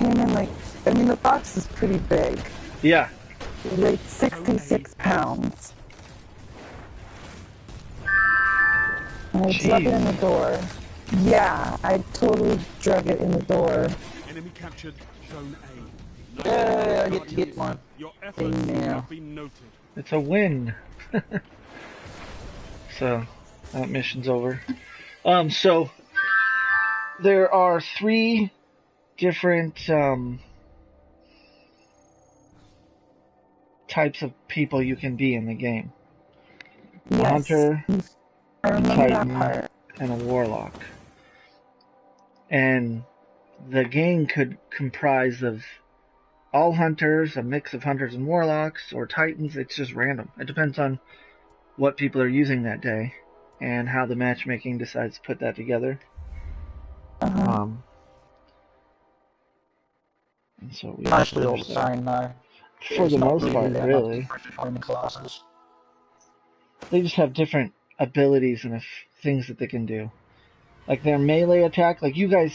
came in like, I mean, the box is pretty big. Yeah. It weighed 66 pounds. And I drug it in the door. Yeah, I totally drug it in the door. Enemy captured Zone A. Yeah, I get to get one. Your efforts have been noted. It's a win. So, that mission's over. So, there are 3 different, types of people you can be in the game. Yes. A hunter, a titan, that and a warlock. And the game could comprise of all hunters, a mix of hunters and warlocks, or titans. It's just random. It depends on what people are using that day and how the matchmaking decides to put that together. And so we Nicely all designed though. For the most part, really. Classes. They just have different abilities and things that they can do. Like their melee attack, like you guys,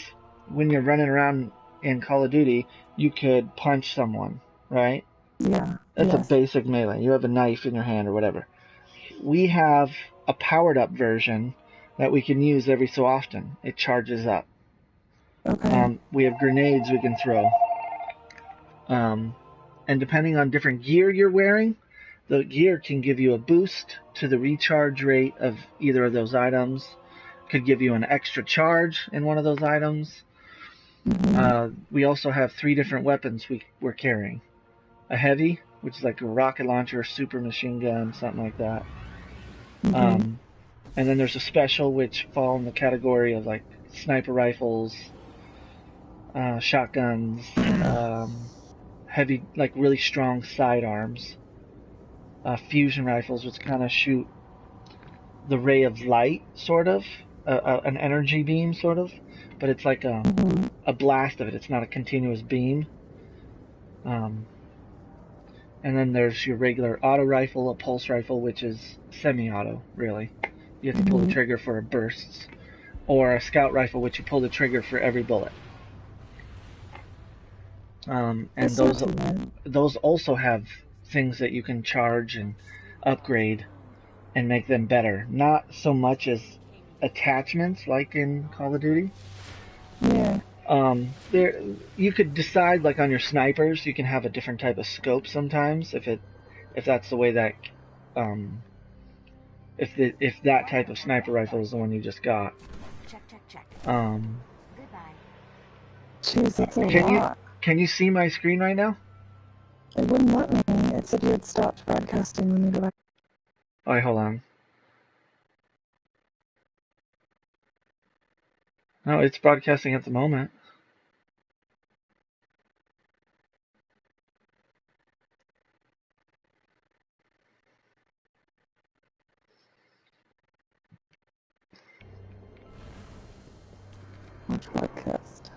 when you're running around in Call of Duty, you could punch someone, right? Yeah. That's a basic melee. You have a knife in your hand or whatever. We have a powered up version that we can use every so often. It charges up. Okay. We have grenades we can throw. And depending on different gear you're wearing, the gear can give you a boost to the recharge rate of either of those items. Could give you an extra charge in one of those items. We also have 3 different weapons we're carrying. A heavy, which is like a rocket launcher, super machine gun, something like that. And then there's a special, which fall in the category of like sniper rifles, shotguns, heavy, like really strong sidearms, fusion rifles, which kind of shoot the ray of light, sort of, an energy beam, sort of, but it's like a blast of it. It's not a continuous beam. And then there's your regular auto rifle, a pulse rifle, which is semi-auto, really. You have to pull the trigger for bursts. Or a scout rifle, which you pull the trigger for every bullet. And those also have things that you can charge and upgrade and make them better. Not so much as attachments like in Call of Duty. Yeah. There, you could decide, like on your snipers, you can have a different type of scope sometimes if that's the way that if that type of sniper rifle is the one you just got. Check. Goodbye. Jeez, that's a lot. Can you see my screen right now? It wouldn't let me. It said you had stopped broadcasting when we go back. Alright, hold on. No, it's broadcasting at the moment. Which podcast?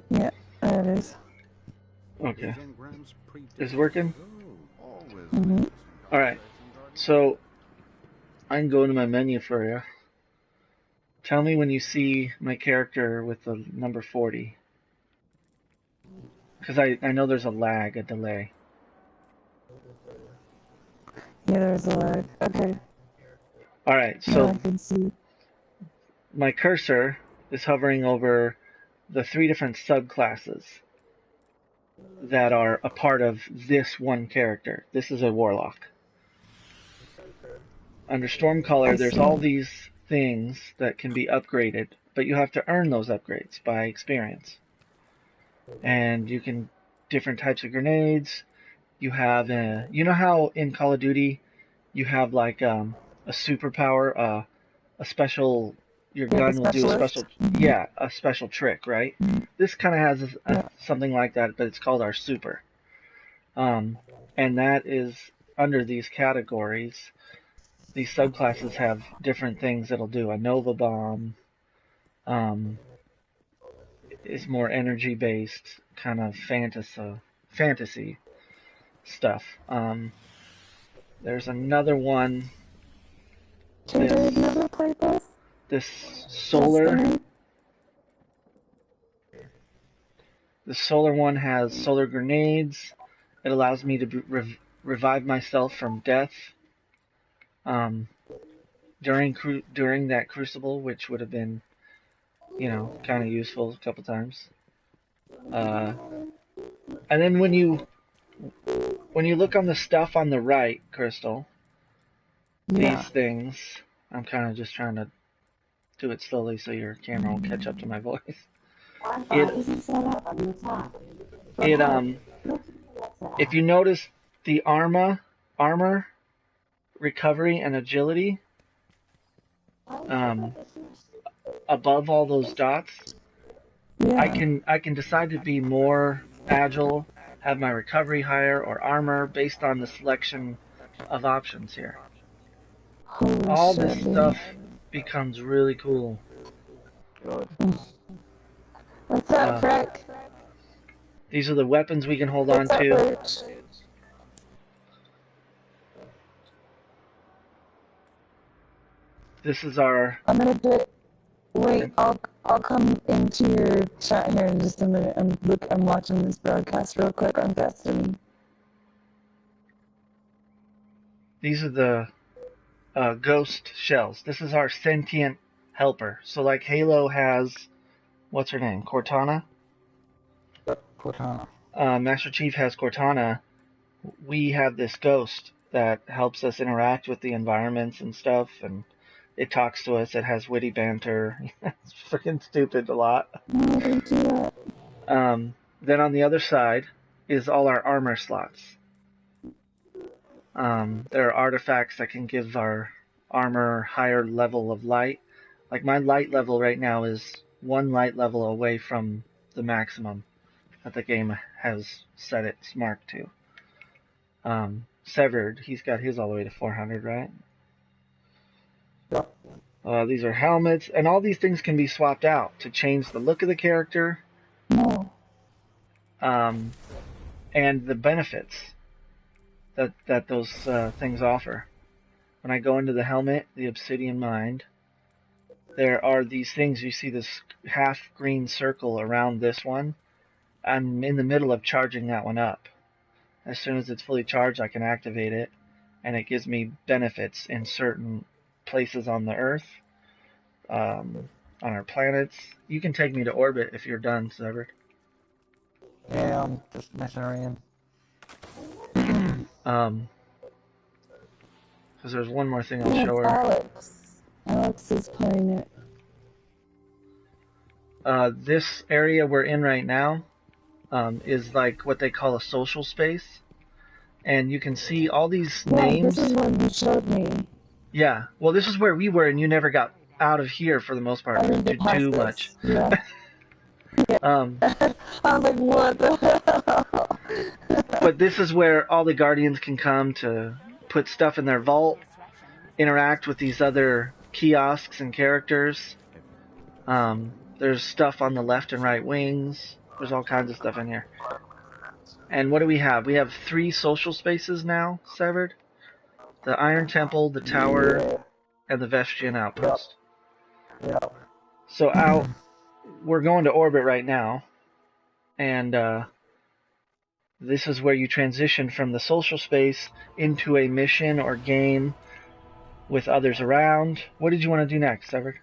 Yeah, there it is. Okay. Is it working? Mm-hmm. Alright. So, I can go into my menu for you. Tell me when you see my character with the number 40. Because I know there's a delay. Yeah, there's a lag. Okay. Alright, so I can see. My cursor is hovering over the 3 different subclasses that are a part of this one character. This is a warlock. Under Stormcaller, there's all these things that can be upgraded, but you have to earn those upgrades by experience. And you can different types of grenades. You have you know how in Call of Duty you have like a superpower, a special. Your gun will do a special trick, right? This kind of has something like that, but it's called our super. And that is under these categories. These subclasses have different things it'll do. A Nova Bomb is more energy-based, kind of fantasy stuff. There's another one. Did I never play this? This solar. The solar one has solar grenades. It allows me to revive myself from death during that crucible, which would have been, kind of useful a couple times. And then when you look on the stuff on the right, Crystal, these things, I'm kind of just trying to do it slowly so your camera will catch up to my voice. If you notice the armor, recovery, and agility, above all those dots, I can decide to be more agile, have my recovery higher, or armor based on the selection of options here. All this stuff becomes really cool. What's up, Frank? These are the weapons we can hold on to. This is our... I'm gonna do it. Wait, I'll come into your chat here in just a minute. I'm watching this broadcast real quick on Destiny. These are the ghost shells. This is our sentient helper. So like Halo has, what's her name? Cortana? Cortana. Master Chief has Cortana. We have this ghost that helps us interact with the environments and stuff, and it talks to us. It has witty banter. It's freaking stupid a lot. Then on the other side is all our armor slots. There are artifacts that can give our armor higher level of light. Like my light level right now is 1 light level away from the maximum that the game has set its mark to. Severed, he's got his all the way to 400, right? Yep. These are helmets, and all these things can be swapped out to change the look of the character. No. And the benefits that those things offer. When I go into the helmet, the Obsidian Mind, there are these things. You see this half green circle around this one. I'm in the middle of charging that one up. As soon as it's fully charged, I can activate it, and it gives me benefits in certain places on the Earth, on our planets. You can take me to orbit if you're done, Severed. Yeah, I'm just messing around. Because there's one more thing I'll show her. Alex is playing it. This area we're in right now is like what they call a social space. And you can see all these names. This is what you showed me. Yeah. Well, this is where we were, and you never got out of here for the most part to do much. Yeah. I was like, what the hell? But this is where all the Guardians can come to put stuff in their vault, interact with these other kiosks and characters. There's stuff on the left and right wings. There's all kinds of stuff in here. And what do we have? We have 3 social spaces now, Severed. The Iron Temple, the Tower, and the Vestian Outpost. Yep. So we're going to orbit right now. And this is where you transition from the social space into a mission or game with others around. What did you want to do next, Severed?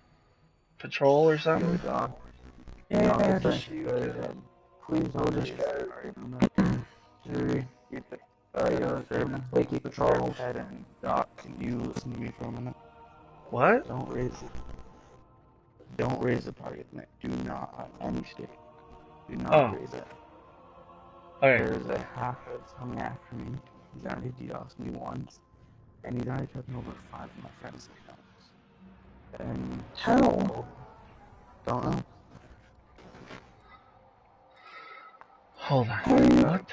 Patrol or something? Yeah, please hold this. Keep patrol. Doc, can you listen to me for a minute? What? Don't raise the target net. Do not on any stick. Do not raise it. Okay. There's a half that's coming after me. He's already DDoSed me once. And he's already taken over 5 of my friends' accounts. And How? don't know. Hold on. What?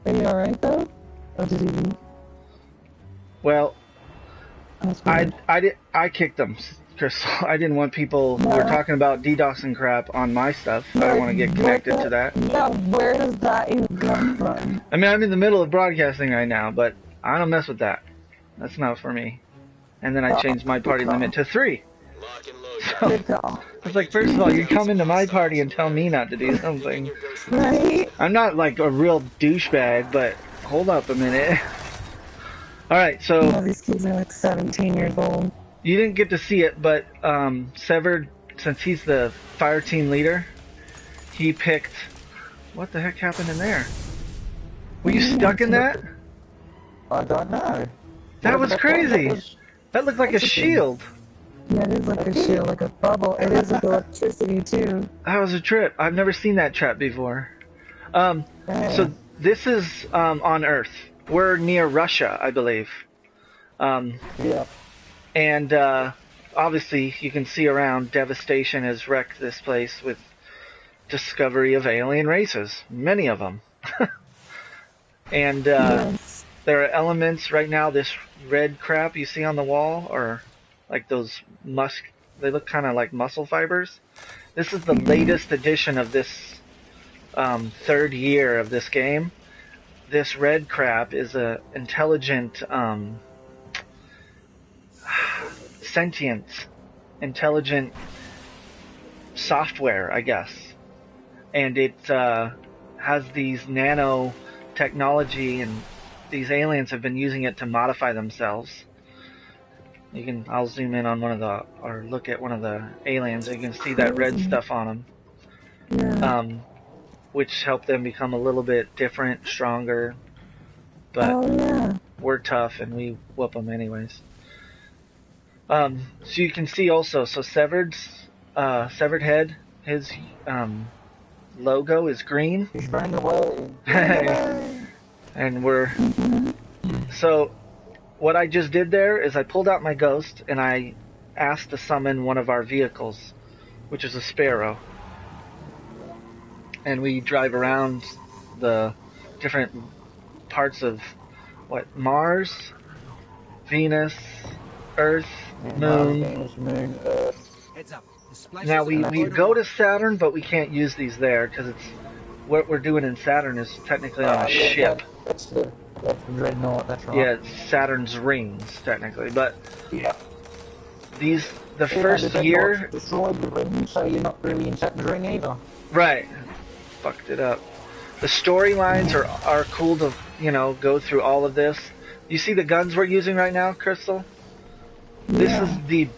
Are you alright though? Or did he? Well, That's weird. I kicked them, Crystal. I didn't want people who were talking about DDoS and crap on my stuff. I don't want to get connected to that. Yeah, where does that even come from? I mean, I'm in the middle of broadcasting right now, but I don't mess with that. That's not for me. And then I changed my party limit to 3. So, Good call. it's like, first of all, you come into my party and tell me not to do something. Right? I'm not like a real douchebag, but hold up a minute. Alright, so All these kids are like 17 years old. you didn't get to see it, but Severed, since he's the fire team leader, he picked... What the heck happened in there? Were you stuck in that? I don't know. That was crazy. That looked like a shield. Yeah, it is like a shield, like a bubble. It is with electricity too. That was a trip. I've never seen that trap before. So this is on Earth. We're near Russia, I believe. Yeah. And obviously, you can see around, devastation has wrecked this place with discovery of alien races. Many of them. And Yes. there are elements right now, this red crap you see on the wall, or like those they look kind of like muscle fibers. This is the latest edition of this third year of this game. This red crap is a intelligent, sentient, intelligent software, I guess. And it has these nanotechnology, and these aliens have been using it to modify themselves. I'll zoom in on or look at one of the aliens. You can see that red stuff on them. Yeah. Which help them become a little bit different, stronger. But Oh yeah. we're tough and we whoop them anyways. So you can see also, Severed Head, his logo is green. He's running away. And so what I just did there is I pulled out my ghost and I asked to summon one of our vehicles, which is a Sparrow. And we drive around the different parts of Mars, Venus, Earth, Moon. Heads up. Now we go to Saturn, but we can't use these there because what we're doing in Saturn is technically on a ship. That's the Dreadnought, that's right. Yeah, it's Saturn's rings technically, but Yeah. the first year. Destroyed the ring, so you're not really in Saturn's ring either. Right. Fucked it up. The storylines are cool to, go through all of this. You see the guns we're using right now, Crystal? This is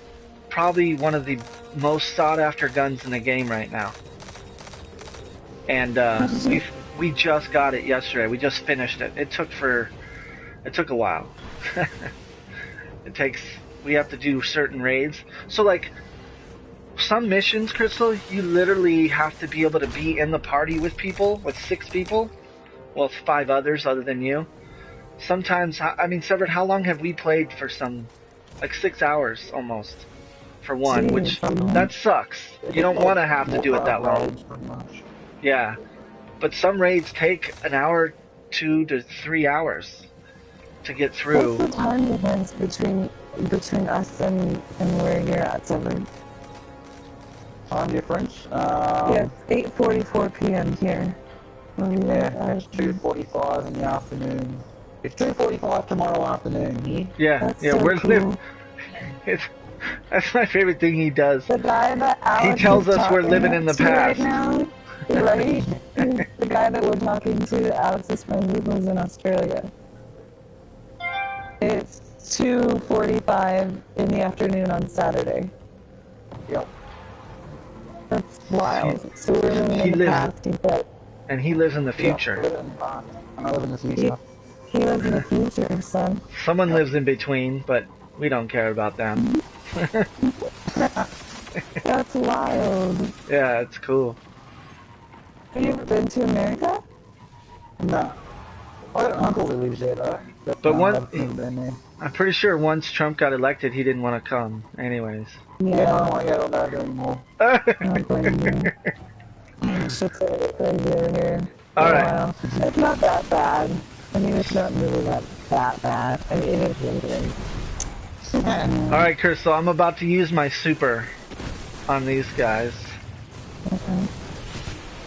probably one of the most sought after guns in the game right now. And we just got it yesterday. We just finished it. It took a while. We have to do certain raids. So like some missions, Crystal, you literally have to be able to be in the party with 6 people. Well, 5 others other than you. Sometimes, Severed, how long have we played for some, like 6 hours almost, for one, which, that sucks. You don't want to have to do it that long. Yeah. But some raids take an hour, 2 to 3 hours to get through. What's the time difference between us and where you're at, Severed? Time difference? Yeah, it's 8:44 p.m. here. Yeah, it's 2:45 in the afternoon. It's 2:45 tomorrow afternoon. Yeah, That's yeah, so we're cool. That's my favorite thing he does. The guy that Alex He tells is us we're talking living in the to right past. now, right? The guy that we're talking to, Alex's friend, who lives in Australia. It's 2:45 in the afternoon on Saturday. Yep. That's wild. So we're living He in the lives- past, but And he lives in the future. I live in the future. he lives in the future, son. Someone lives in between, but we don't care about them. That's wild. Yeah, it's cool. Have you ever been to America? No. I got an uncle that lives there though. But no, one- I've never been there. I'm pretty sure once Trump got elected, he didn't want to come. Anyways. Yeah, I don't want to go to that anymore. I don't blame you. Shit's a bit crazy over here. Alright. It's not that bad. I mean, it's not really that bad. I mean, it is what it is. Alright, Crystal, I'm about to use my super on these guys. Okay.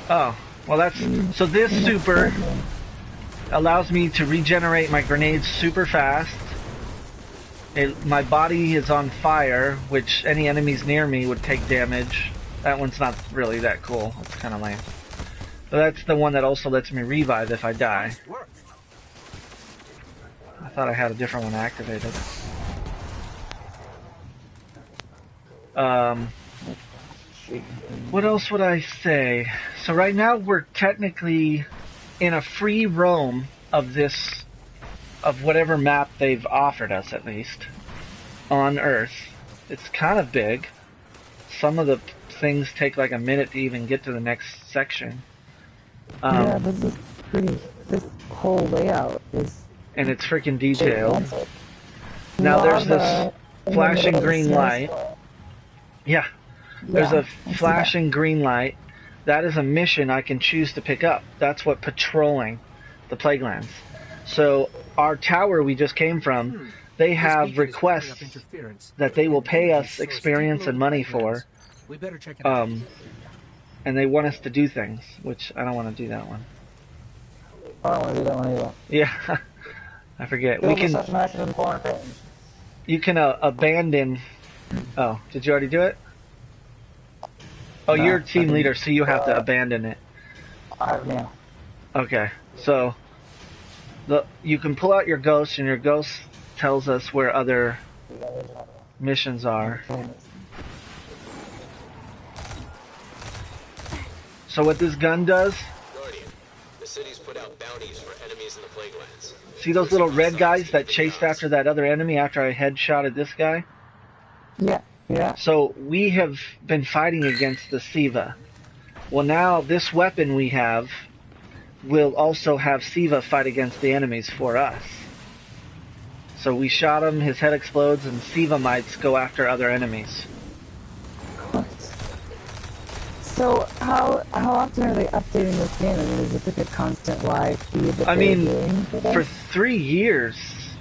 Oh, well that's... So this super allows me to regenerate my grenades super fast. My body is on fire, which any enemies near me would take damage. That one's not really that cool. It's kind of lame. But that's the one that also lets me revive if I die. I thought I had a different one activated. What else would I say? So right now we're technically in a free roam of this, of whatever map they've offered us at least, on Earth. It's kind of big. Some of the things take like a minute to even get to the next section. Yeah, this is pretty, this whole layout is... And it's freaking detailed. Now there's this flashing green light. Yeah. There's a flashing green light. That is a mission I can choose to pick up. That's what patrolling the Plaguelands. So our tower we just came from, they have requests that they will pay us experience and money for. And they want us to do things, which I don't want to do that one. I don't want to do that one either. Yeah. I forget. We can... You can abandon... Oh, did you already do it? Oh, no, you're team leader, so you have to abandon it. Yeah. Okay, so you can pull out your ghost, and your ghost tells us where other missions are. So what this gun does... Guardian, the city's put out bounties for enemies in the Plaguelands. See those little red guys that chased after that other enemy after I headshotted this guy? Yeah, yeah. So we have been fighting against the Siva. Well, now this weapon we have will also have Siva fight against the enemies for us. So we shot him, his head explodes, and Siva mites go after other enemies. So how often are they updating this game? I mean, is it like a constant live feed that I mean, for 3 years,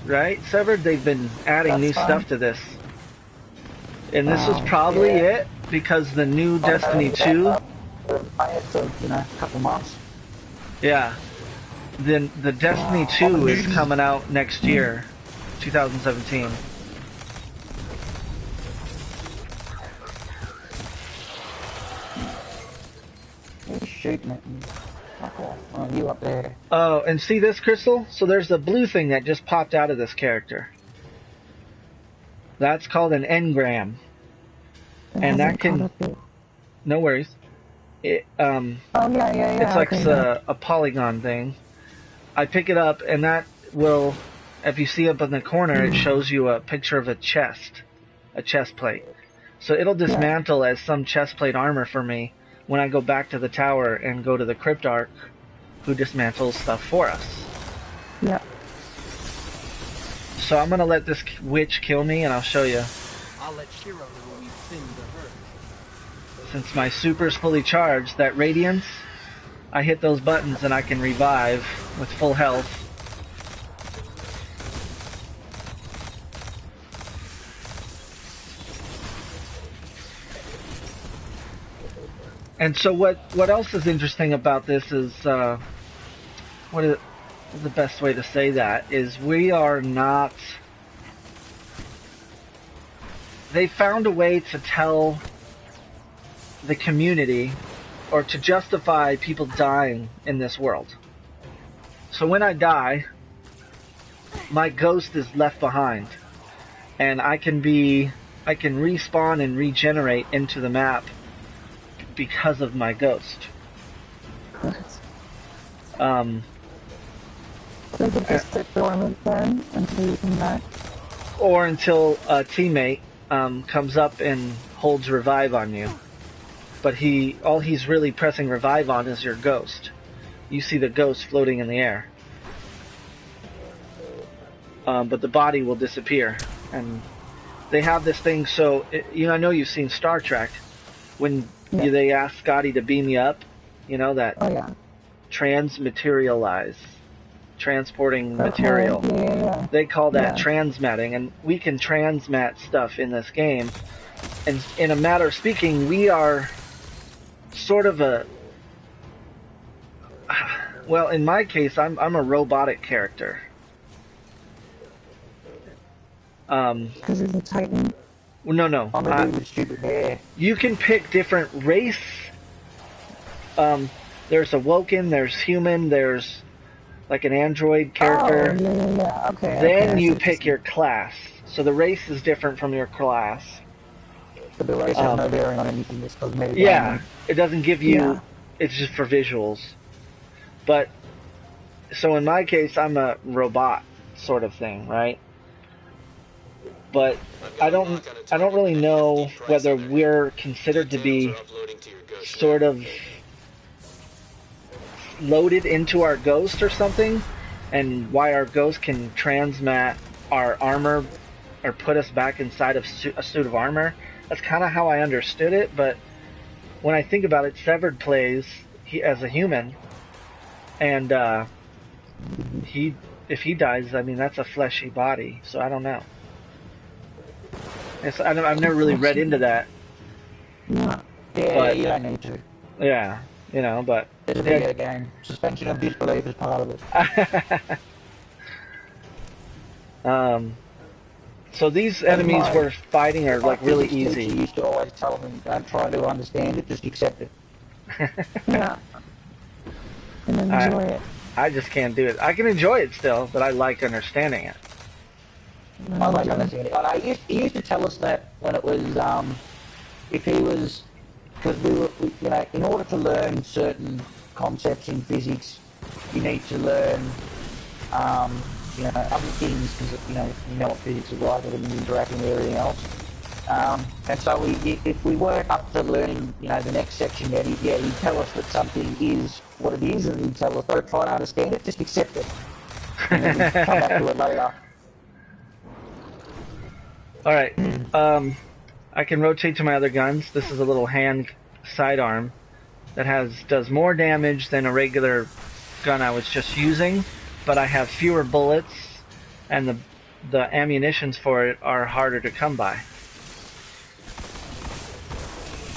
right? Severed, they've been adding new stuff to this. And this was probably it, because the new Destiny 2... in a couple months. Yeah. Then the Destiny 2 is coming out next year, 2017. You're shooting at me. Okay. Oh, you up there. Oh, and see this, Crystal? So there's a blue thing that just popped out of this character. That's called an engram. And that can... No worries. It, oh, yeah. It's like a polygon thing. I pick it up, and that will... If you see up in the corner, it shows you a picture of a chest plate. So it'll dismantle as some chest plate armor for me when I go back to the tower and go to the Cryptarch, who dismantles stuff for us. Yeah. So I'm gonna let this witch kill me, and I'll show you. I'll let Shiro know when we've thinned the herd. Since my super's fully charged, that radiance, I hit those buttons and I can revive with full health. And so what else is interesting about this is, what is the best way to say that, is we are not... They found a way to tell the community, or to justify people dying in this world. So when I die, my ghost is left behind, and I can respawn and regenerate into the map because of my ghost. So you could just sit dormant then until you come back? Or until a teammate comes up and holds revive on you. But all he's really pressing revive on is your ghost. You see the ghost floating in the air. But the body will disappear. And they have this thing, so... I know you've seen Star Trek. When they ask Scotty to beam you up, that transmaterialize, transporting material. Yeah. They call that Yeah. transmatting, and we can transmat stuff in this game. And in a matter of speaking, we are sort of a... Well, in my case, I'm a robotic character. Because he's a Titan. No. I'm a dude with stupid hair. You can pick different race. There's a Woken, there's human, there's like an android character. Oh, yeah. Okay. Then okay, you pick your class. So the race is different from your class. But the race has no bearing on anything. It's cosmetic. Yeah, it doesn't give you... Yeah. It's just for visuals. But, so in my case, I'm a robot sort of thing, right? But I don't really know whether we're considered to be sort of loaded into our ghost or something, and why our ghost can transmat our armor or put us back inside of a suit of armor. That's kind of how I understood it, but when I think about it, Severed plays as a human, and if he dies, I mean, that's a fleshy body, so I don't know. I've never really read into that. Yeah, but, you don't need to. Yeah, you know, but... It's a video game. Suspension of disbelief is part of it. So these enemies we're fighting are like really easy. You used to always tell me, don't try to understand it, just accept it. Yeah. And enjoy it. I just can't do it. I can enjoy it still, but I like understanding it. I like understanding it. He used to tell us that when it was, if he was, because we were, you know, in order to learn certain concepts in physics, you need to learn, you know, other things, because, you know what physics is like, and interacting with everything else. And so if we weren't up to learning, you know, the next section yet, he'd tell us that something is what it is, and he'd tell us, don't try to understand it, just accept it. And then we'd come back to it later. Alright, I can rotate to my other guns. This is a little hand sidearm that does more damage than a regular gun I was just using, but I have fewer bullets, and the ammunitions for it are harder to come by.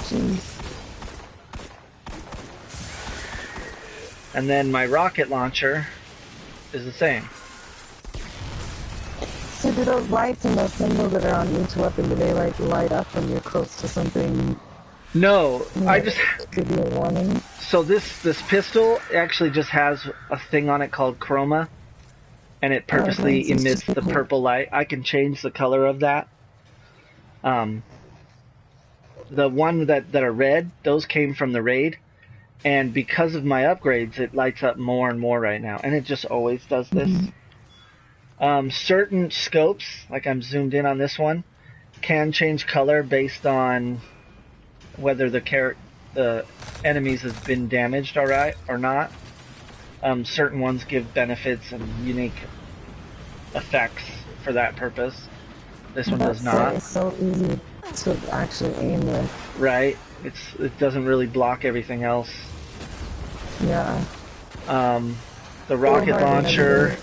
Jeez. And then my rocket launcher is the same. So do those lights and those symbols that are on each weapon, do they like light up when you're close to something? No, I just... Give you a warning? So this pistol actually just has a thing on it called chroma, and it purposely emits the purple light. I can change the color of that. The one that are red, those came from the raid, and because of my upgrades, it lights up more and more right now, and it just always does this. Certain scopes, like I'm zoomed in on this one, can change color based on whether the enemies has been damaged alright or not. Certain ones give benefits and unique effects for that purpose. This one does not. It's so easy to actually aim with. Right. It doesn't really block everything else. Yeah. The rocket launcher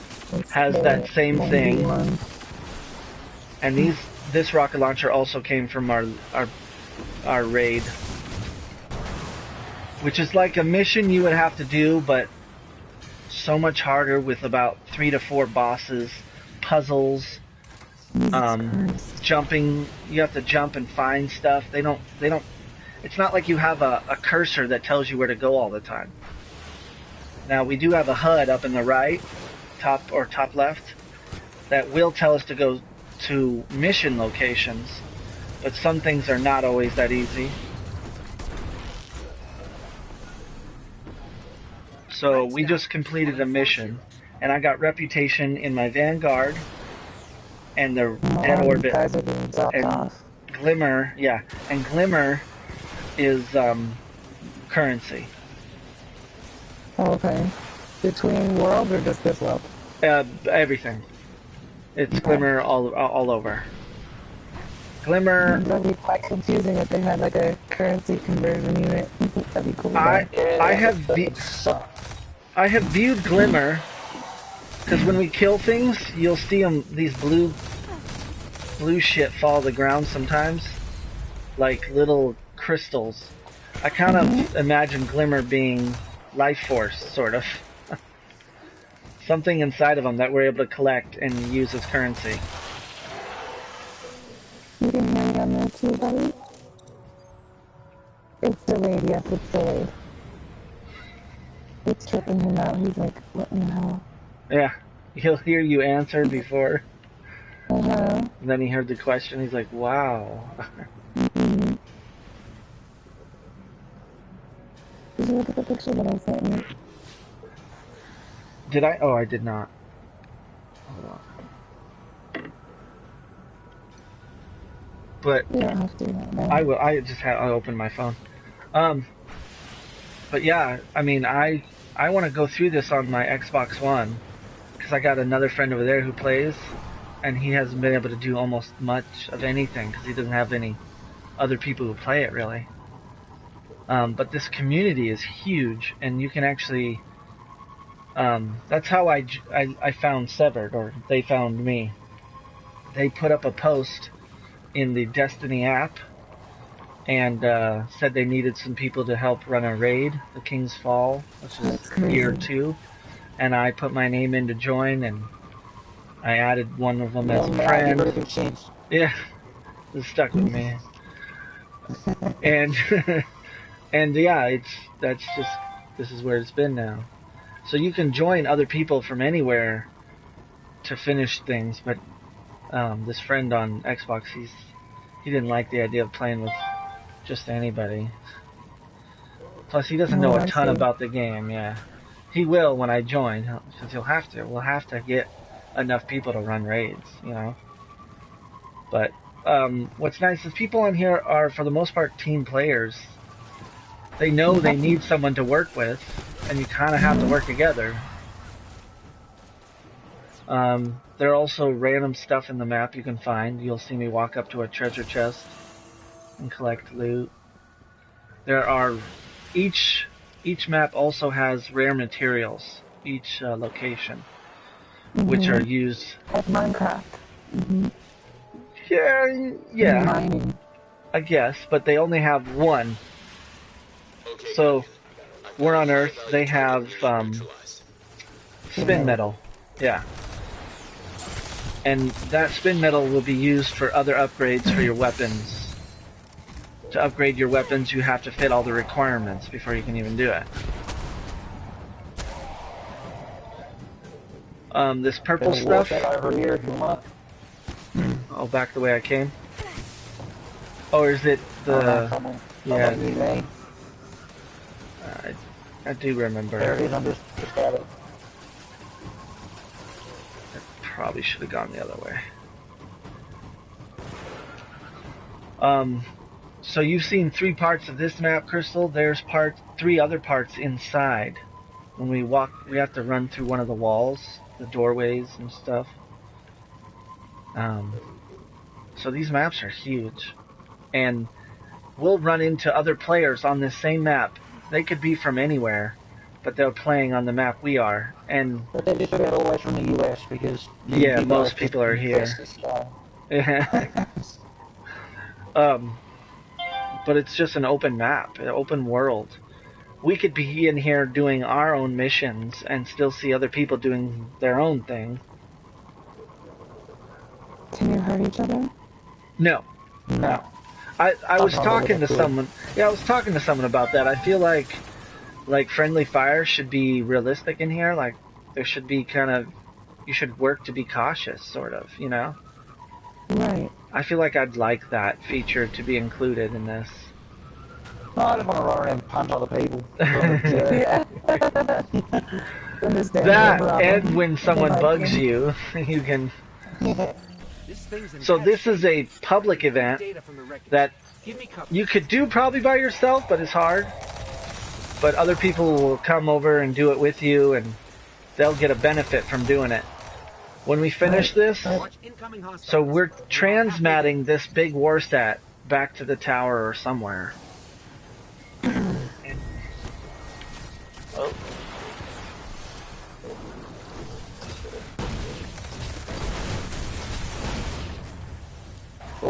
has that same thing. And this rocket launcher also came from our raid, which is like a mission you would have to do, but so much harder with about 3 to 4 bosses, puzzles, jumping. You have to jump and find stuff. They don't. It's not like you have a cursor that tells you where to go all the time. Now we do have a HUD up in the right, top left, that will tell us to go to mission locations, but some things are not always that easy. So we just completed a mission, and I got reputation in my Vanguard and the Dead Orbit, and Glimmer, and Glimmer is currency. Okay. Between worlds or just this world? Everything. It's Glimmer all over. Glimmer. That'd be quite confusing if they had like a currency conversion unit. That'd be cool. I have I have viewed Glimmer, because when we kill things, you'll see these blue shit fall to the ground sometimes, like little crystals. I kind of imagine Glimmer being life force, sort of. Something inside of them that we're able to collect and use as currency. You can hear me on there too, buddy? It's delayed, yes, it's delayed. It's tripping him out. He's like, what in the hell? Yeah, he'll hear you answer before. Uh-huh. And then he heard the question, he's like, wow. Mm-hmm. Did you look at the picture that I sent you? Did I? Oh, I did not. Hold on. But You don't have to right now. I will. I opened my phone. But yeah, I mean, I want to go through this on my Xbox One because I got another friend over there who plays, and he hasn't been able to do almost much of anything because he doesn't have any other people who play it really. But this community is huge, and you can actually. That's how I found Severed, or they found me. They put up a post in the Destiny app and said they needed some people to help run a raid, the King's Fall, which is year 2. And I put my name in to join, and I added one of them as a friend. Yeah, it stuck with me. And and yeah, this is where it's been now. So you can join other people from anywhere to finish things, but this friend on Xbox, he didn't like the idea of playing with just anybody. Plus, he doesn't know a ton about the game. Yeah, he will when I join, because he'll have to. We'll have to get enough people to run raids, you know. But what's nice is people on here are, for the most part, team players. They know they need someone to work with, and you kind of have to work together. There are also random stuff in the map you can find. You'll see me walk up to a treasure chest and collect loot. There are each map also has rare materials, each location, which are used. Like Minecraft. Yeah. Mining. I guess, but they only have one. So we're on Earth. They have spin metal. Yeah. And that spin metal will be used for other upgrades for your weapons. To upgrade your weapons, you have to fit all the requirements before you can even do it. This purple stuff. Oh, back the way I came. Oh, is it the? Yeah. I do remember. There it is. I'm just at it. Probably should have gone the other way. So you've seen 3 parts of this map, Crystal. There's 3 other parts inside. When we walk, we have to run through one of the walls, the doorways and stuff. So these maps are huge. And we'll run into other players on this same map. They could be from anywhere, but they're playing on the map we are. And but they just got always from the US because most people are here. Yeah. But it's just an open map, an open world. We could be in here doing our own missions and still see other people doing their own thing. Can you hurt each other? No. I was talking to someone. Yeah, I was talking to someone about that. I feel like friendly fire should be realistic in here. Like there should be you should work to be cautious, sort of, you know? Right. I feel like I'd like that feature to be included in this. No, I just want to run around and punch other people. Yeah. That, and when someone bugs you, you can... So this is a public event that you could do probably by yourself, but it's hard. But other people will come over and do it with you, and they'll get a benefit from doing it. When we finish this, so we're transmatting this big war stat back to the tower or somewhere.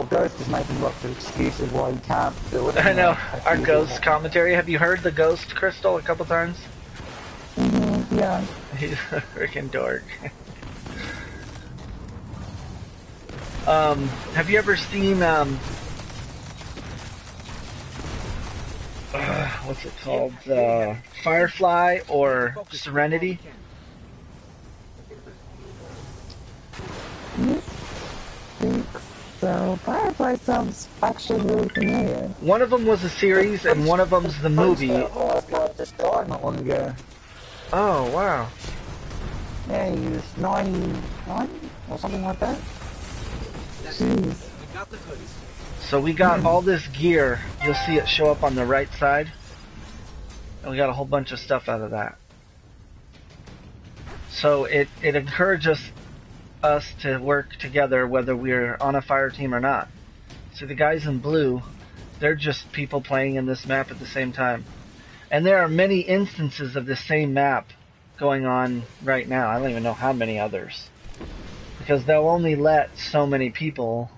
Well, Ghost is making lots of excuses why he can't do it. I know. That's Our usual. Ghost commentary. Have you heard the Ghost Crystal a couple times? Yeah. He's a freaking dork. Have you ever seen, what's it called? Firefly or Serenity? So Firefly sounds actually really familiar. One of them was a series and one of them's the movie. Firefly just died not long ago. Oh, wow. Yeah, he was 99 or something like that. Jeez. I got the hoodies. So we got all this gear. You'll see it show up on the right side. And we got a whole bunch of stuff out of that. So it encourages us to work together whether we're on a fire team or not. See, the guys in blue, they're just people playing in this map at the same time. And there are many instances of the same map going on right now. I don't even know how many others. Because they'll only let so many people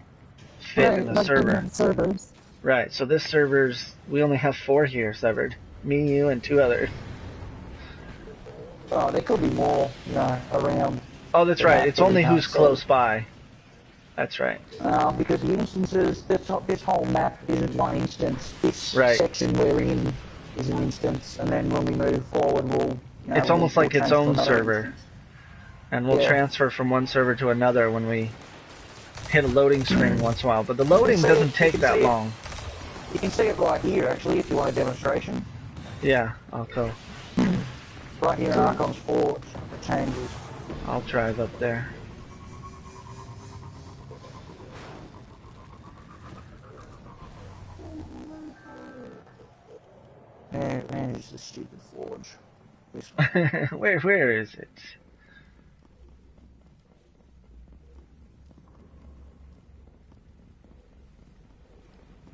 fit in the like server. the servers. Right, so this server's, we only have 4 here severed. Me, you, and 2 others. Oh, there could be more, around. Oh, that's right, it's only who's So, close by. That's right. because the instances, this whole map isn't one instance. This Right. section we're in is an instance, and then when we move forward, we'll. It's almost like its transfer own another server. instance. And we'll Yeah. transfer from one server to another when we hit a loading screen once in a while. But the loading doesn't take that long. You can see it right here, actually, if you want a demonstration. Yeah, I'll go. Right here in Archon's Forge, it changes. I'll drive up there. Where is the stupid forge? This one. Where is it?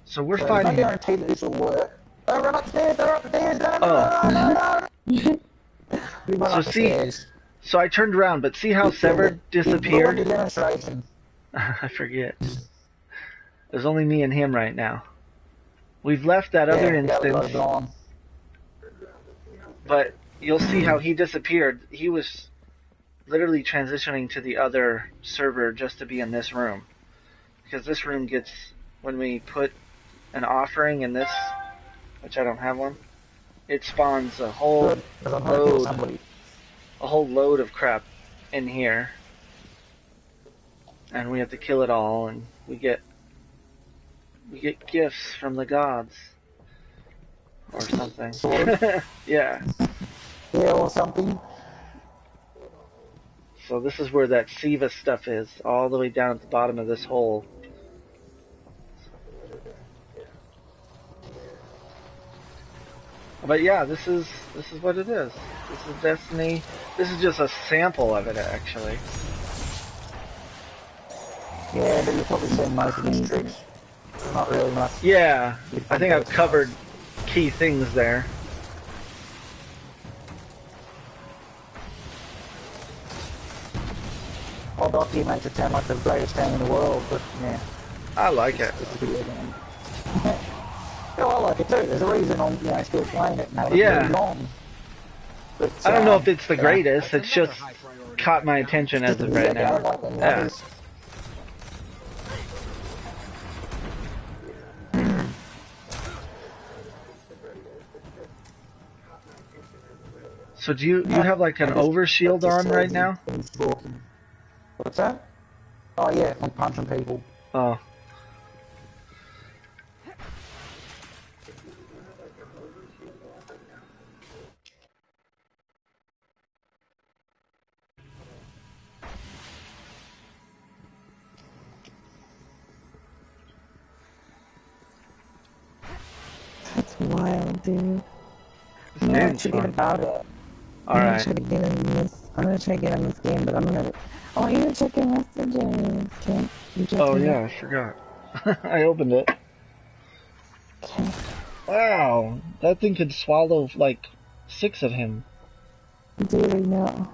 So we're So fighting. I guarantee that this will work. Oh, run upstairs, they're upstairs, no, Oh. no. We run So up the see- stairs. So I turned around, but see how Severed The disappeared? demonstration. I forget. There's only me and him right now. We've left that other Yeah, we got instance, it on. but you'll see how he disappeared. He was literally transitioning to the other server just to be in this room. Because this room gets, when we put an offering in this, which I don't have one, it spawns a whole Good, 'cause I'm gonna kill load, somebody. a whole load of crap in here. And we have to kill it all, and we get gifts from the gods. Or something. Sword. Yeah. Yeah, or something. So this is where that Siva stuff is, all the way down at the bottom of this hole. But yeah, this is what it is. This is Destiny. This is just a sample of it, actually. Yeah, but you've probably seen most of these tricks. Not really much. Yeah, I think I've covered key things there. I'll not you makes it sound like the greatest game in the world, but yeah, I like it. it's a video game. Yeah, I like it too. There's a reason I'm still playing it now. It's Yeah. really long. But, I don't know if it's the yeah. greatest, it's just caught my attention as of right Yeah, I now. like any Yeah. others. So do you have like an overshield on right now? What's that? Oh yeah, I'm punching people. Oh. That's wild, dude. This I'm gonna game's forget fun. about it. I'm gonna Alright. try to get in this. I'm gonna try to get in this game, but I'm gonna. I want you to check your messages. Okay. You check Oh them? yeah, I forgot. I opened it. Okay. Wow, that thing could swallow like 6 of him. Dude, no.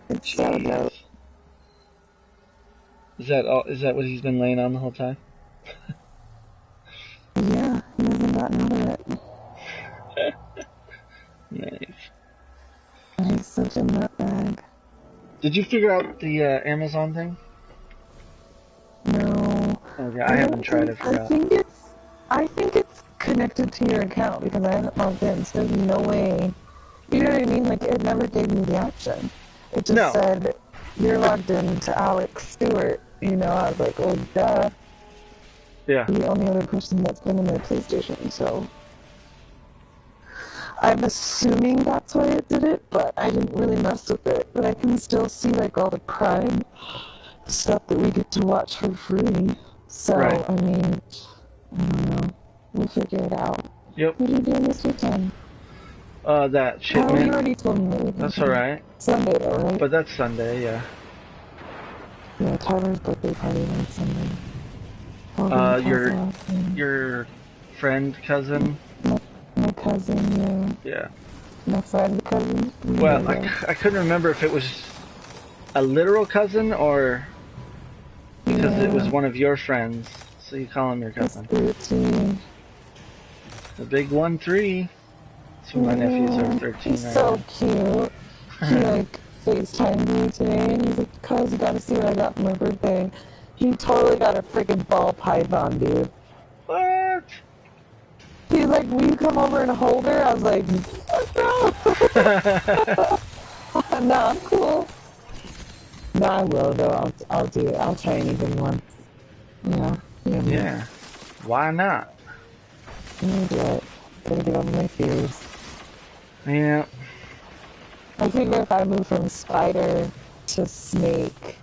It's so dope. Is that all? Is that what he's been laying on the whole time? Yeah, he hasn't gotten out of it. Nice. He's such a nutbag. Did you figure out the Amazon thing? No. Okay, I haven't tried. I forgot. I think it's connected to your account because I haven't logged in, so there's no way. You know what I mean? Like, it never gave me the option. It just said, you're logged in to Alex Stewart. You know, I was like, oh, duh. Yeah. The only other person that's been in their PlayStation, so. I'm assuming that's why it did it, but I didn't really mess with it. But I can still see, like, all the Prime stuff that we get to watch for free. So, Right. I mean, I don't know. We'll figure it out. Yep. What are you doing this weekend? That shipment. Oh, you already told me. That's alright. Sunday, though, right? But that's Sunday, yeah. Yeah, Tyler's birthday party on Sunday. Your friend, cousin? My cousin, yeah. Yeah. My friend, cousin. Well, I couldn't remember if it was a literal cousin or because it was one of your friends, so you call him your cousin. The big 1-3. So my nephews are 13 he's right so now. cute. He like FaceTimed me today and he's like, cuz you gotta see what I got for my birthday. He totally got a freaking ball python, dude. What? He's like, will you come over and hold her? I was like, no. No, I'm cool. No, I will though. I'll do it. I'll try anything once. Yeah. Why not? I'm gonna do it. Gotta get over my fears. Yeah. I figure if I move from spider to snake,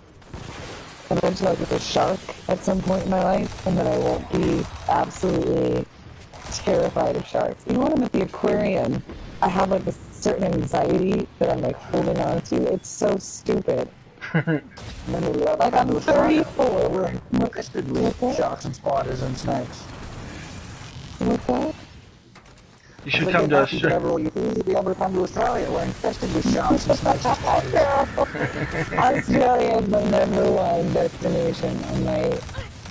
eventually I'll get a shark at some point in my life, and then I won't be absolutely terrified of sharks. Even when I'm at the aquarium, I have like a certain anxiety that I'm like holding on to. It's so stupid. Like I'm 34. We're infested with sharks and spiders and snakes. What's that? You should come to us. You'd be able to come to Australia. We're infested with sharks and snakes and spiders. Australia is the #1 destination on my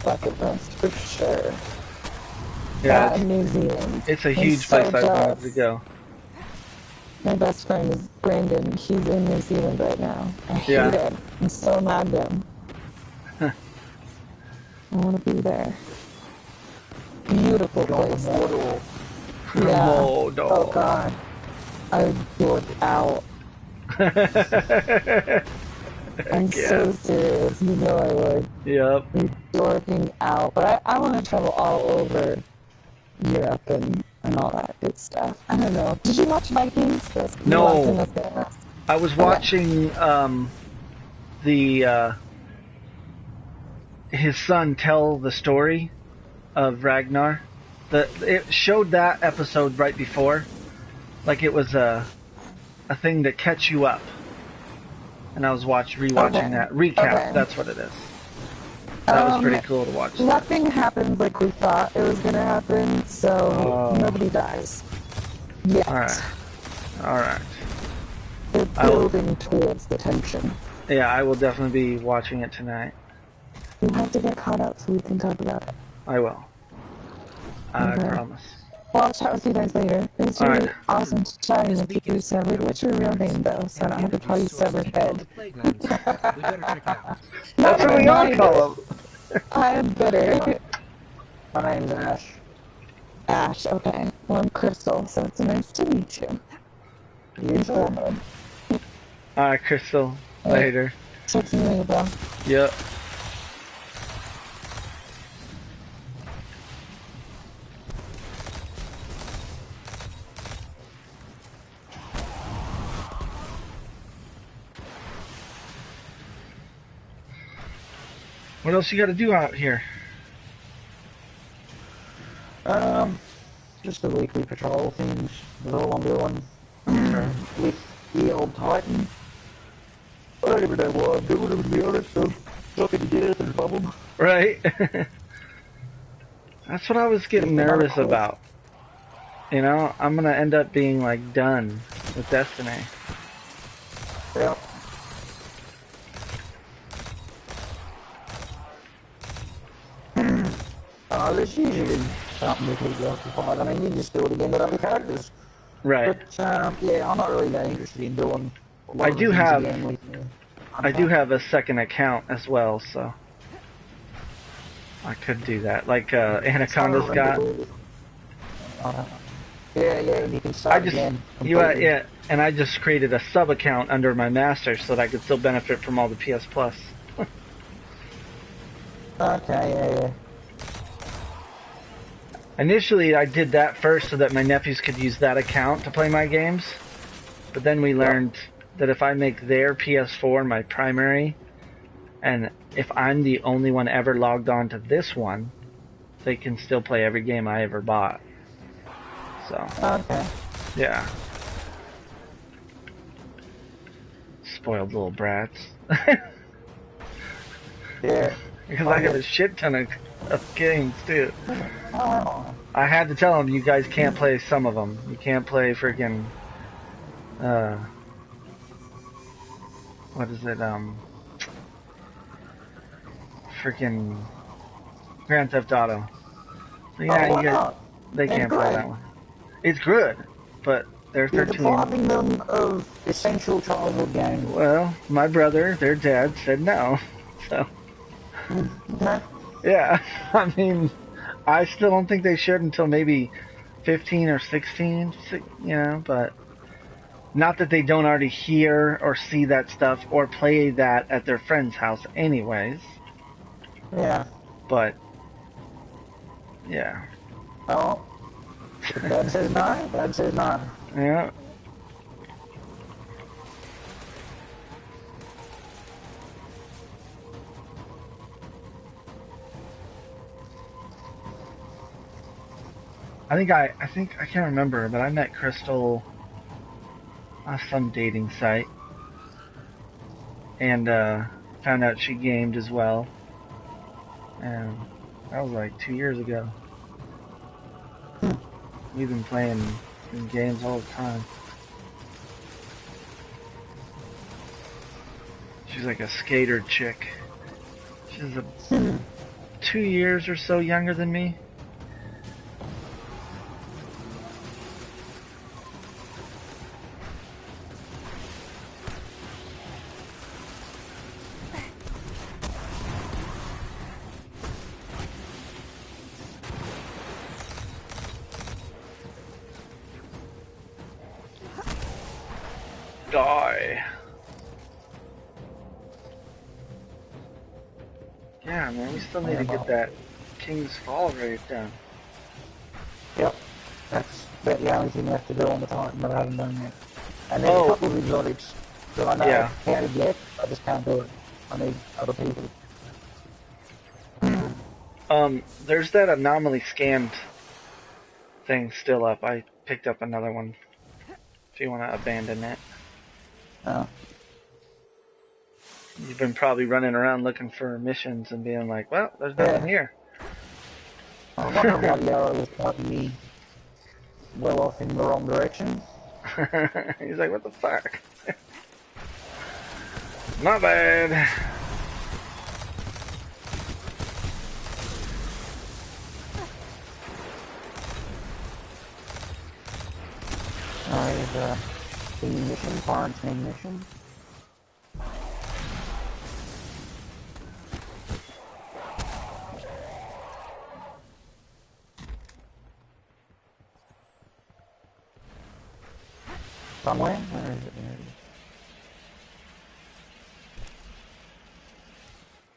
bucket list for sure. Yeah, New Zealand. It's a huge place I've wanted to go. My best friend is Brandon. He's in New Zealand right now. I hate him. I'm so mad at him. I want to be there. Beautiful place. Yeah. Oh God. I would dork out. I'm so serious. You know I would. Yep. Be dorking out. But I want to travel all over Europe and all that good stuff. I don't know. Did you watch Vikings? No. I was watching his son tell the story of Ragnar. It showed that episode right before, like it was a thing to catch you up. And I was rewatching that recap. That's what it is. That was pretty cool to watch. Nothing happened like we thought it was gonna happen, so nobody dies. Yet. All right. They're building towards the tension. Yeah, I will definitely be watching it tonight. You have to get caught up so we can talk about it. I will. I promise. Well, I'll chat with you guys later. It's really awesome chatting with you, Severed. What's your real name, though? So I don't have to call you Severed Head. That's what we all call him. I'm better. My name's Ash. Ash, okay. Well, I'm Crystal, so it's nice to meet you. You too, man. Alright, Crystal. Later. Talk to you later, bro. Yep. What else you got to do out here? Just the weekly patrol things. That's all I'm doing. With the old Titan. I don't even know why I'm doing it, to be honest. I'm fucking death and bubble. Right? That's what I was getting nervous about. You know, I'm gonna end up being like done with Destiny. Yep. well, there's usually something to keep you occupied. I mean, you just do it again with other characters. Right. But, yeah, I'm not really that interested in doing a lot I of the do things have again with I do have a second account as well, so I could do that. Like Anaconda's got. Yeah, you can start again. Completely. Yeah, and I just created a sub account under my master so that I could still benefit from all the PS Plus. Okay, yeah. Initially, I did that first so that my nephews could use that account to play my games, but then we learned that if I make their PS4 my primary, and if I'm the only one ever logged on to this one, they can still play every game I ever bought. So, Okay. yeah. Spoiled little brats. Yeah. Because I have a shit ton of games, too. Oh. I had to tell them, you guys can't play some of them. You can't play freaking, what is it, freaking Grand Theft Auto. So yeah, you guys, they can't play that one. It's good, but they're 13. You're depriving them of essential childhood games. Well, my brother, their dad, said no. So, Okay. yeah, I mean, I still don't think they should until maybe 15 or 16, but not that they don't already hear or see that stuff or play that at their friend's house anyways. Yeah. But, yeah. Oh. If Dad says no, Dad says no. Yeah. I think I can't remember, but I met Crystal on some dating site and found out she gamed as well. And that was like 2 years ago. We've been playing games all the time. She's like a skater chick. She's 2 years or so younger than me. Die. Yeah, man, we still need to get that King's Fall raid done. Yep. That's about the only thing left to do on the Titan that I haven't done yet. And there's a couple of exotics that I know how to get, I just can't do it. I need other people. There's that anomaly scanned thing still up. I picked up another one. If you want to abandon it. Oh. You've been probably running around looking for missions and being like, well, there's nothing here. I wonder why the arrow was pointing me well off in the wrong direction. He's like, what the fuck? My bad. Alright, team mission, quarantine mission. Somewhere? Where is it? There it is.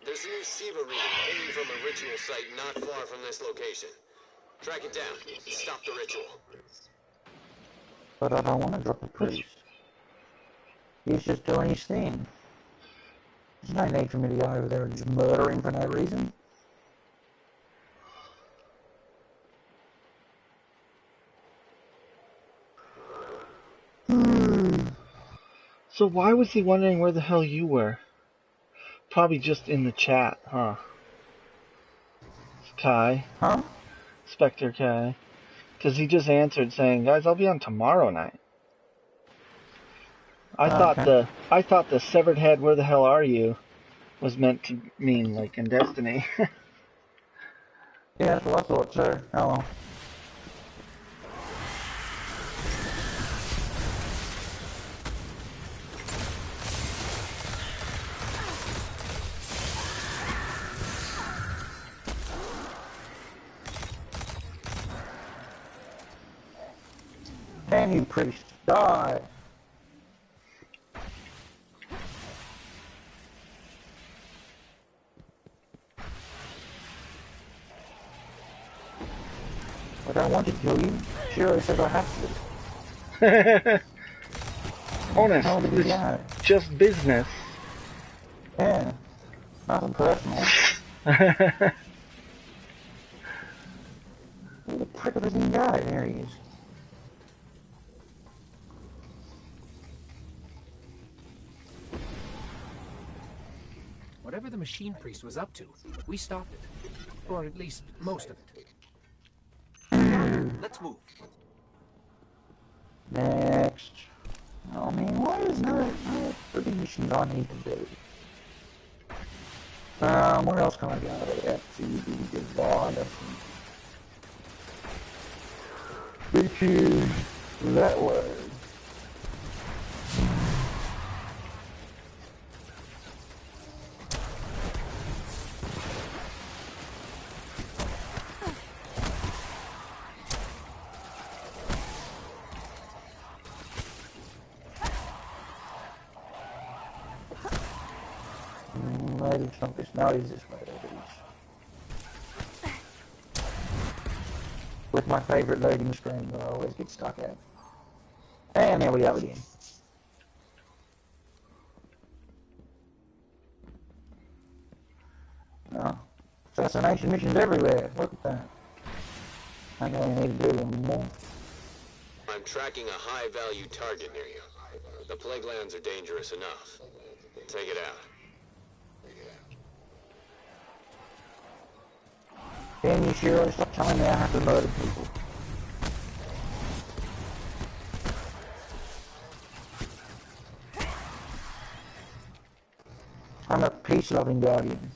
There's a new SIVA reading coming from a ritual site not far from this location. Track it down. Stop the ritual. But I don't want to drop a priest. He's just doing his thing. There's no need for me to go over there and just murder him for no reason. So why was he wondering where the hell you were? Probably just in the chat, huh? Kai. Huh? Spectre Kai. Because he just answered saying, guys, I'll be on tomorrow night. I thought the severed head, where the hell are you, was meant to mean like in Destiny. Yeah, that's what I thought, sir. Oh well. Damn you, priest. Die. I don't want to kill you. Sure, I said I have to. Honest, How did you it's die? just business. Yeah. Nothing personal. Where the prick of this guy? There he is. Whatever the machine priest was up to, we stopped it. Or at least most of it. Let's move. Next. Oh man, why is there freaking missions I need to do? What else can I go? FTB Divide. Bitches. That way. Maybe something. Now he's this way. With my favorite loading screen that I always get stuck at. And there we go again. Oh, assassination missions everywhere. Look at that. I don't need to do them more. I'm tracking a high-value target near you. The plague lands are dangerous enough. Take it out. Damn you, Shiro, stop telling me I have to murder people. I'm a peace-loving guardian.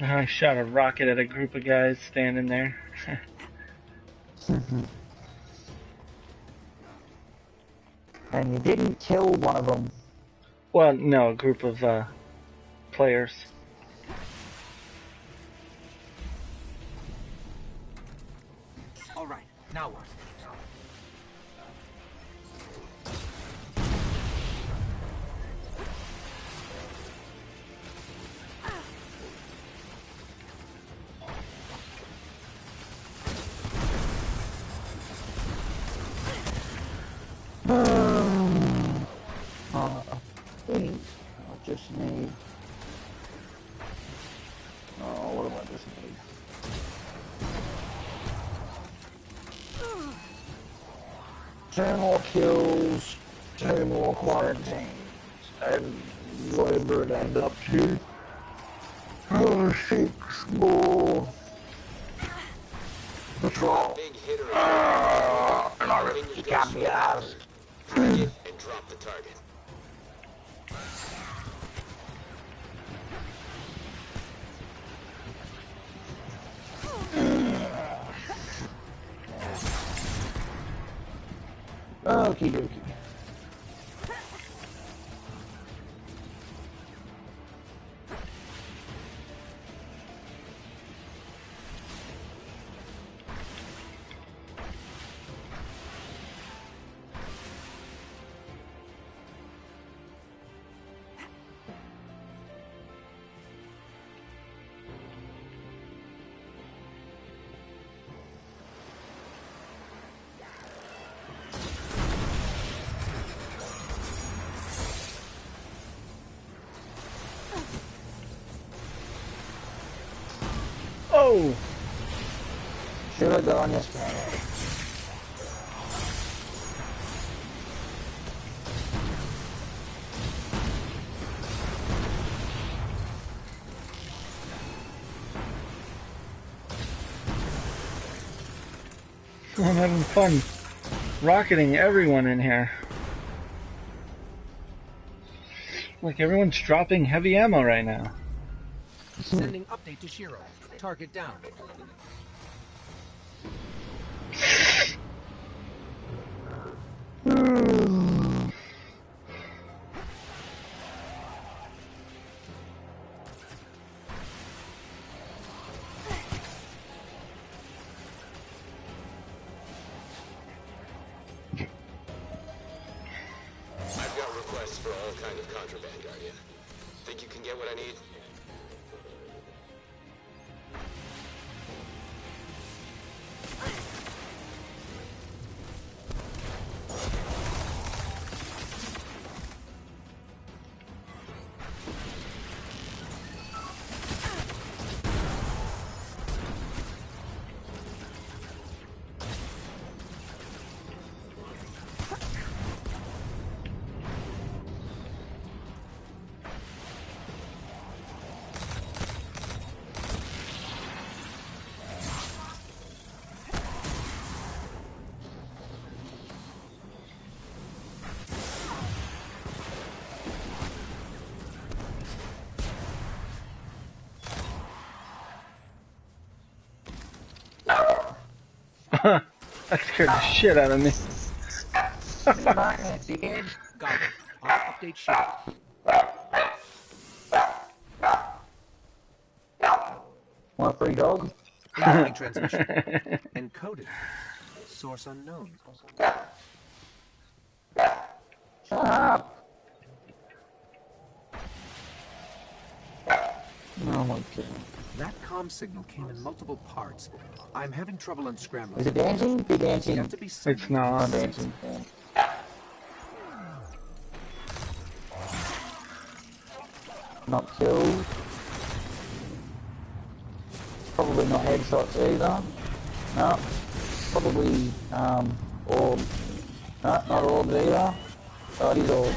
I shot a rocket at a group of guys standing there. And you didn't kill one of them. Well, no, a group of players. All right, now what? Please. I just need... Oh, what do I just need? 10 more kills, 2 more quarantines, and whatever it ends up to. 6 more patrol. Big hitter. And I really got me ass. Drag it and drop the target. Okie dokie. Oh! Should have gone this way. I'm having fun rocketing everyone in here. Like everyone's dropping heavy ammo right now. Sending update to Shiro. Target down. I've got requests for all kinds of contraband, Guardian. Think you can get what I need? That scared the shit out of me. Got it. I'll update Shiro. Want a free dog? Incoming transmission. Encoded. Source unknown. Shut up! Oh my god. That comm signal came in multiple parts. I'm having trouble unscrambling. Is it dancing? Be You dancing. have to be It's Not not. dancing. Not killed. Probably not headshots either. No. Probably, orbs. No, not orbs either. Oh, it is orbs.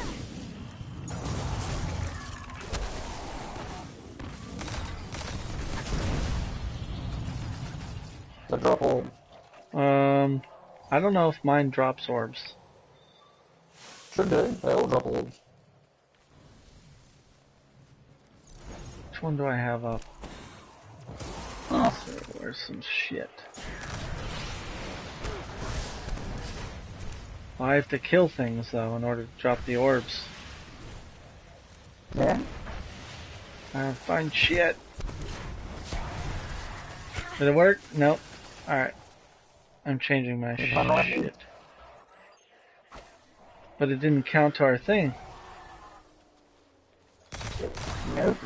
So drop orbs. I don't know if mine drops orbs. Should do. They all drop orbs. Which one do I have up? Oh. Where's some shit? I have to kill things though in order to drop the orbs. Yeah? I don't find shit. Did it work? Nope. Alright. I'm changing my shit. But it didn't count to our thing. Nope.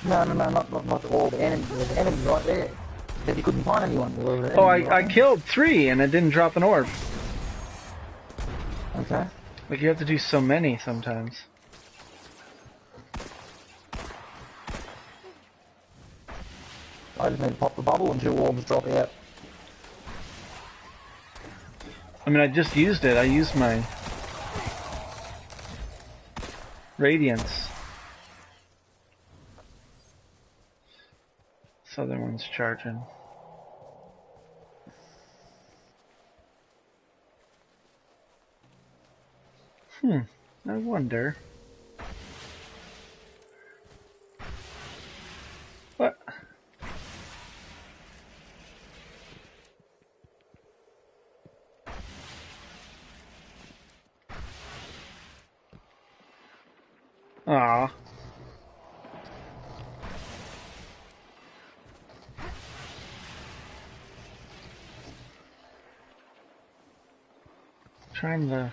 No, not all the enemies. There's enemies right there. But you couldn't find anyone. Oh, I killed 3 and it didn't drop an orb. Okay. Like you have to do so many sometimes. I just need to pop the bubble and 2 orbs drop out. I mean, I just used it. I used my Radiance. This other one's charging. I wonder. What? Aw. Trying to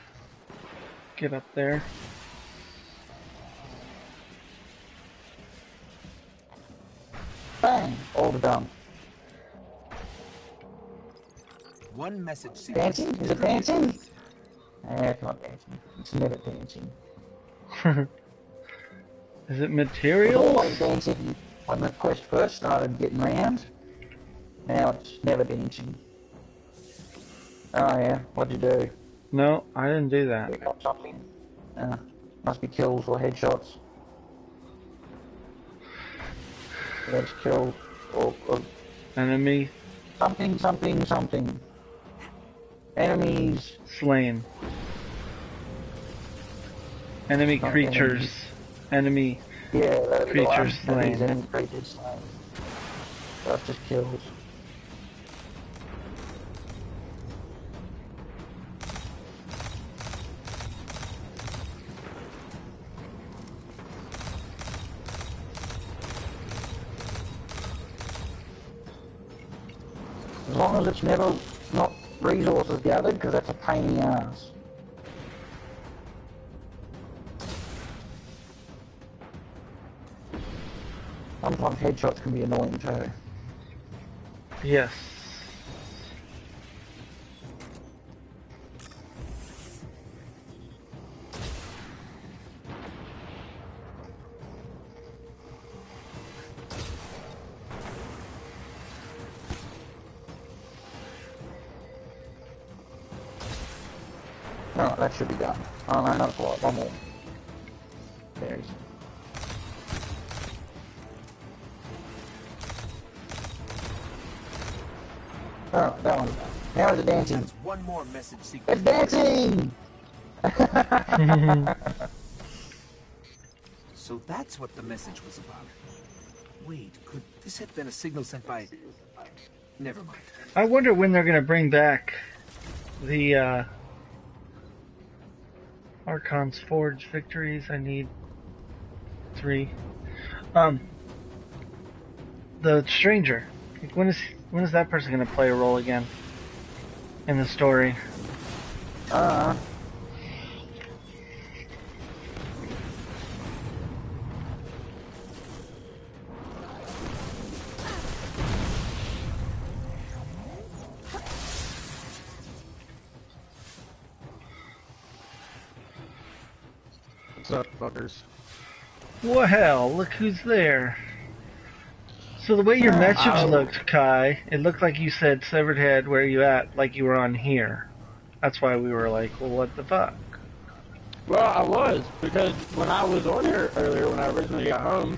get up there. Bang! All done. One message sequence. Dancing? Is it dancing? It's not dancing. It's never dancing. Is it It was material? always dancing when the quest first started getting round. Now it's never dancing. Oh yeah, what'd you do? No, I didn't do that. You got something. Must be kills or headshots. That's kills or Enemy something, something, something. Enemies. Slain. Enemy Not creatures. Enemy Yeah, that's the one. creatures slain. Enemy creatures slain. That's just kills. As long as it's never not resources gathered, because that's a pain in the ass. Sometimes headshots can be annoying too. Yes. Alright, that should be done. Oh no, not quite. One more. There he is. Alright, that one's done. Now it's dancing. That's one more message sequence. It's dancing! So that's what the message was about. Wait, could this have been a signal sent by... Never mind. I wonder when they're going to bring back the Archon's Forge victories. I need 3. The stranger. When is that person going to play a role again in the story? What's up, fuckers? Well, look who's there. So the way your message looked, Kai, it looked like you said severed head, where you at, like you were on here. That's why we were like, well, what the fuck? Well, I was, because when I was on here earlier, when I originally got home,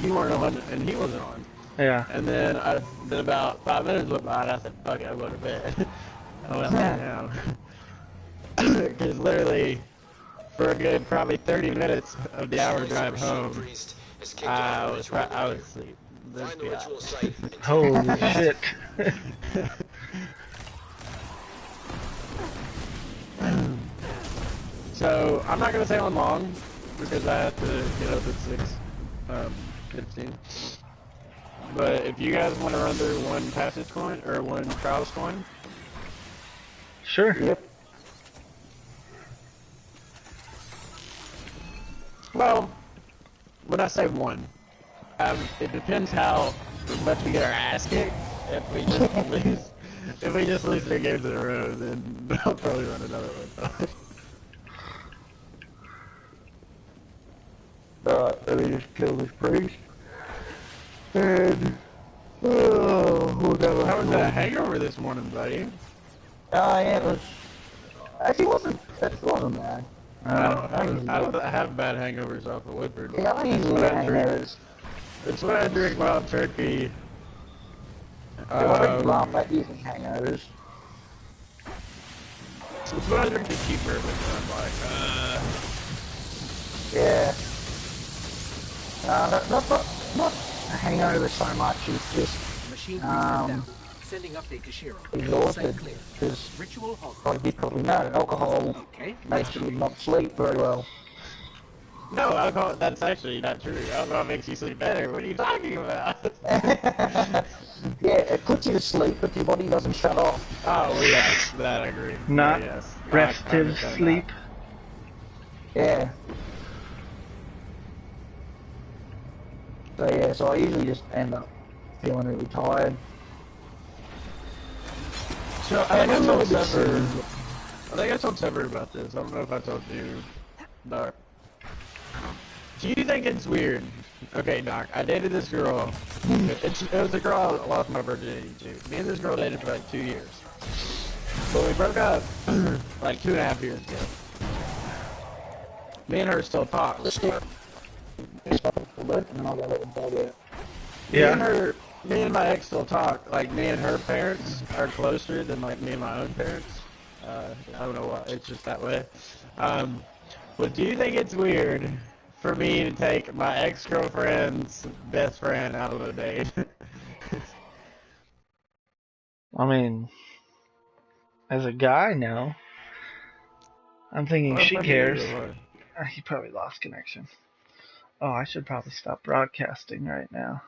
you weren't on and he wasn't on. Yeah. And then about 5 minutes went by and I said, fuck it, I'll go to bed. I went back down. Because literally, for a good probably 30 minutes of the hour drive home, I was asleep. Find the ritual site. Holy shit. So, I'm not going to say on long, because I have to get up at 6:15. But if you guys want to run through one passage coin, or one trials coin. Sure. Yep. Well, when I say one, it depends how much we get our ass kicked. If we just lose 3 games in a row, then I'll probably run another one. Alright, let me just kill this priest. And how was that hangover this morning, buddy? Yeah, it was. Actually, it wasn't bad. I have bad hangovers off of Woodford. Yeah, I usually get hangovers. It's when I drink wild turkey. I laugh at using hangovers. It's when I drink the cheap bourbon, I'm like, yeah. Not hangover so much, it's just, Machine down. Sending update to Shiro. exhausted, because, like you probably know, alcohol makes you not sleep very well. No, alcohol, that's actually not true. Alcohol makes you sleep better. What are you talking about? Yeah, it puts you to sleep, but your body doesn't shut off. Oh, well, yes, that I agree. Not yes. restive sleep. Yeah. So yeah, so I usually just end up feeling really tired. So I think I told Trevor about this. I don't know if I told you, Doc. Do you think it's weird? Okay, Doc, I dated this girl. It was a girl I lost my virginity to. Me and this girl dated for like 2 years. But we broke up like 2.5 years ago. Me and her still talk. Yeah. me and my ex still talk. Like, me and her parents are closer than, like, me and my own parents. I don't know why. It's just that way. But do you think it's weird for me to take my ex-girlfriend's best friend out on a date? I mean, as a guy, no. I'm thinking she cares. He probably lost connection. Oh, I should probably stop broadcasting right now.